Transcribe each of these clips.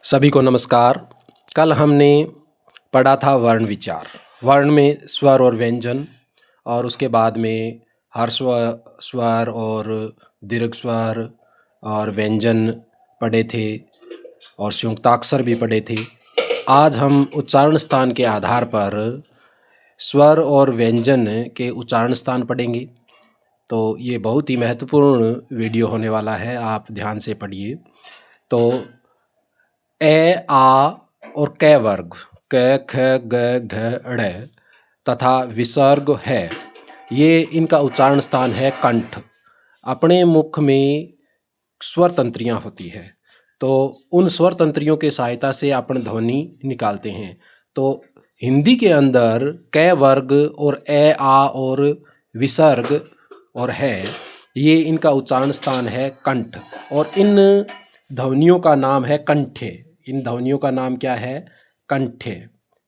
सभी को नमस्कार। कल हमने पढ़ा था वर्ण विचार। वर्ण में स्वर और व्यंजन, और उसके बाद में हर्ष स्वर और दीर्घ स्वर और व्यंजन पढ़े थे, और संयुक्ताक्षर भी पढ़े थे। आज हम उच्चारण स्थान के आधार पर स्वर और व्यंजन के उच्चारण स्थान पढ़ेंगे। तो ये बहुत ही महत्वपूर्ण वीडियो होने वाला है, आप ध्यान से पढ़िए। तो ए, आ और कै वर्ग क, ख, ग, घ, ड़ तथा विसर्ग है, ये इनका उच्चारण स्थान है कंठ। अपने मुख में स्वर तंत्रियाँ होती है, तो उन स्वर तंत्रियों के सहायता से अपन ध्वनि निकालते हैं। तो हिंदी के अंदर कै वर्ग और ए, आ और विसर्ग और है, ये इनका उच्चारण स्थान है कंठ। और इन ध्वनियों का नाम है कंठे। इन ध्वनियों का नाम क्या है? कंठे।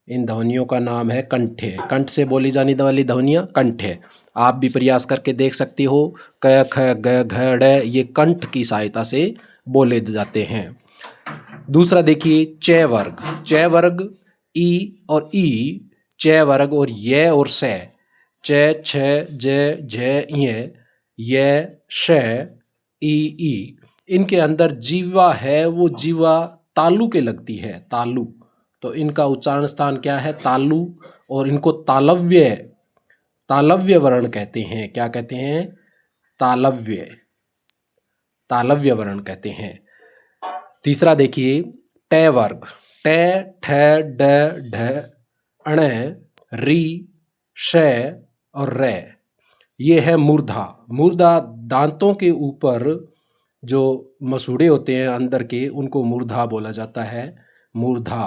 इन ध्वनियों का नाम है कंठे। कंठ से बोली जाने वाली ध्वनियाँ कंठे। आप भी प्रयास करके देख सकते हो। क, ख, ग, घ, ड़ ये कंठ की सहायता से बोले जाते हैं। दूसरा देखिए च वर्ग। च वर्ग ई और ई, च वर्ग और य और से, च, छ, ज, झ, य, श, ई। इनके अंदर जीवा है, वो जीवा तालु के लगती है, तालु। तो इनका उच्चारण स्थान क्या है? तालु। और इनको तालव्य वर्ण कहते हैं। क्या कहते हैं? तालव्य वर्ण कहते हैं। तीसरा देखिए ट वर्ग। ट, ठ, ड, ढ, अण, री, श और रे, ये है मूर्धा। मूर्धा दांतों के ऊपर जो मसूड़े होते हैं अंदर के, उनको मूर्धा बोला जाता है। मूर्धा।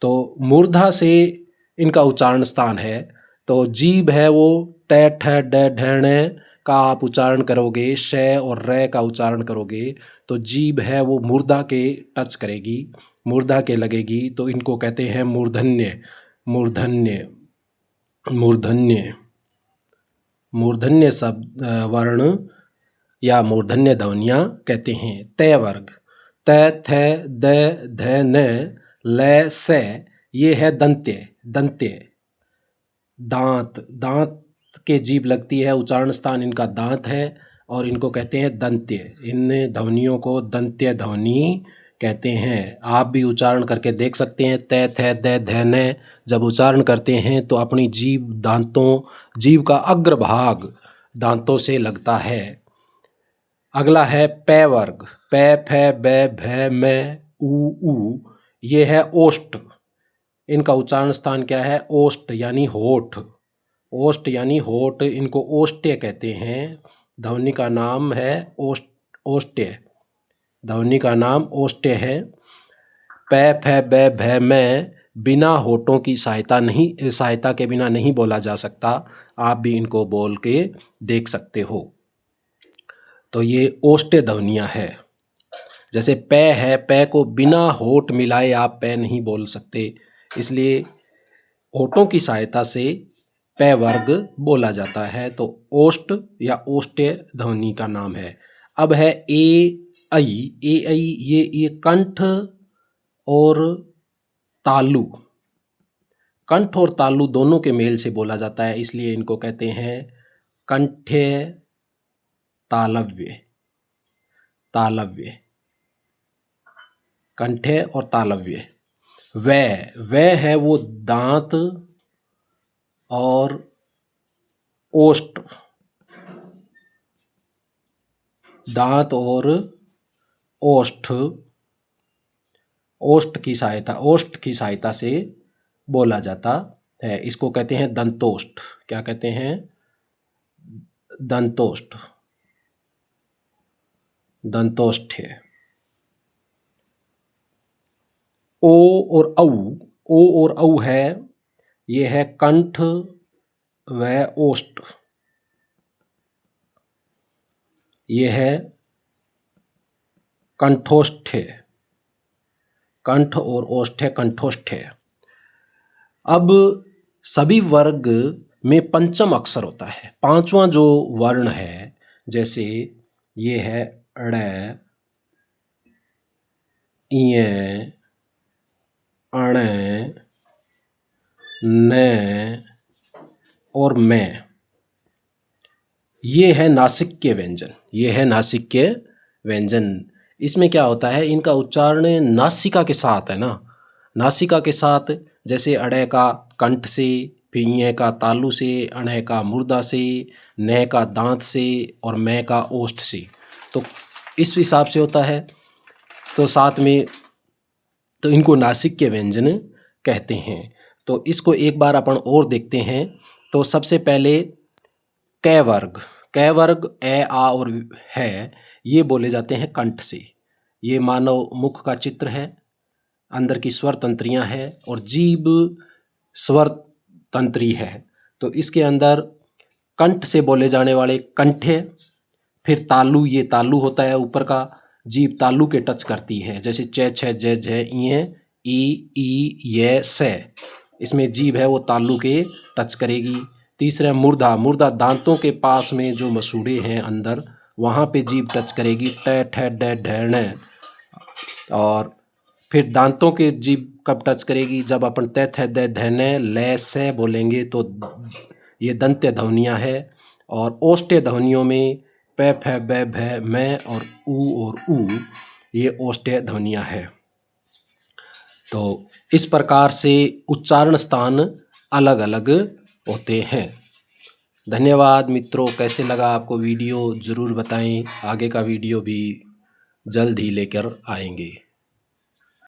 तो मूर्धा से इनका उच्चारण स्थान है। तो जीभ है वो ट, ठ, ड, ढ, ण का आप उच्चारण करोगे, श और रे का उच्चारण करोगे, तो जीभ है वो मूर्धा के टच करेगी, मूर्धा के लगेगी। तो इनको कहते हैं मूर्धन्य। मूर्धन्य मूर्धन्य मूर्धन्य शब्द वर्ण या मूर्धन्य ध्वनियाँ कहते हैं। तय वर्ग त, थ, द, ध, न, ल, से, ये है दंत्य। दंत्य दांत। दांत के जीभ लगती है, उच्चारण स्थान इनका दांत है, और इनको कहते हैं दंत्य। इन ध्वनियों को दंत्य ध्वनि कहते हैं। आप भी उच्चारण करके देख सकते हैं। त, थ, द, ध, न जब उच्चारण करते हैं तो अपनी जीभ का अग्रभाग दांतों से लगता है। अगला है पै वर्ग। पै, फै, बै, भै, मै, ऊ, ये है ओष्ठ। इनका उच्चारण स्थान क्या है? ओष्ठ यानी होठ। ओष्ठ यानी होठ, इनको ओष्ठ्य कहते हैं। ध्वनि का नाम है ओष्ठ्य। ध्वनि का नाम ओष्ठ्य है। पै, फै, बै, भै, मै बिना होठों की सहायता के बिना नहीं बोला जा सकता। आप भी इनको बोल के देख सकते हो। तो ये ओष्ठ्य ध्वनियाँ है। जैसे पै है, पै को बिना होठ मिलाए आप पै नहीं बोल सकते, इसलिए होठों की सहायता से पै वर्ग बोला जाता है। तो ओष्ठ या ओष्ठ्य ध्वनि का नाम है। अब है ए ऐ। ये कंठ और तालु। कंठ और तालु दोनों के मेल से बोला जाता है, इसलिए इनको कहते हैं कंठ्य तालव्य। तालव्य, कंठ्य और तालव्य। वह है वो दांत और ओष्ठ। दांत और ओष्ठ ओष्ठ की सहायता से बोला जाता है। इसको कहते हैं दंतोष्ठ। क्या कहते हैं? दंतोष्ठ। दंतोष्ठ्य। ओ और औ है, ये है कंठ व ओष्ठ। ये है कंठोष्ठ्य। कंठ और ओष्ठ्य, कंठोष्ठ्य। अब सभी वर्ग में पंचम अक्षर होता है। पांचवा जो वर्ण है, जैसे ये है ड़, इये, अणे, ने और मैं, ये है नासिक्य व्यंजन। ये है नासिक्य व्यंजन। इसमें क्या होता है, इनका उच्चारण नासिका के साथ है ना, नासिका के साथ। जैसे अड़े का कंठ से, फिर इये का तालु से, अणे का मुर्दा से, ने का दांत से और मैं का ओष्ठ से। तो इस हिसाब से होता है। तो साथ में तो इनको नासिक्य व्यंजन कहते हैं। तो इसको एक बार अपन और देखते हैं। तो सबसे पहले कै वर्ग, कै वर्ग ए आ और है, ये बोले जाते हैं कंठ से। ये मानव मुख का चित्र है, अंदर की स्वर तंत्रियां हैं और जीभ स्वर तंत्री है। तो इसके अंदर कंठ से बोले जाने वाले कंठे, फिर तालु, ये तालु होता है ऊपर का, जीभ तालु के टच करती है। जैसे च, छ, ज, झ, इये, ई, ये, से, इसमें जीभ है वो तालु के टच करेगी। तीसरा मुर्दा, मुर्दा दांतों के पास में जो मसूड़े हैं अंदर, वहाँ पे जीभ टच करेगी, ट, ठ, ड, ढ, ण। और फिर दांतों के जीभ कब टच करेगी, जब अपन त, थ, द, ध, न, ल, से बोलेंगे, तो ये दंत्य ध्वनियाँ है। और ओष्ठ्य ध्वनियों में प, फ, ब, भ, मैं और ऊ, ये ओष्ठ्य ध्वनियाँ है। तो इस प्रकार से उच्चारण स्थान अलग अलग होते हैं। धन्यवाद मित्रों। कैसे लगा आपको वीडियो ज़रूर बताएं। आगे का वीडियो भी जल्द ही लेकर आएंगे।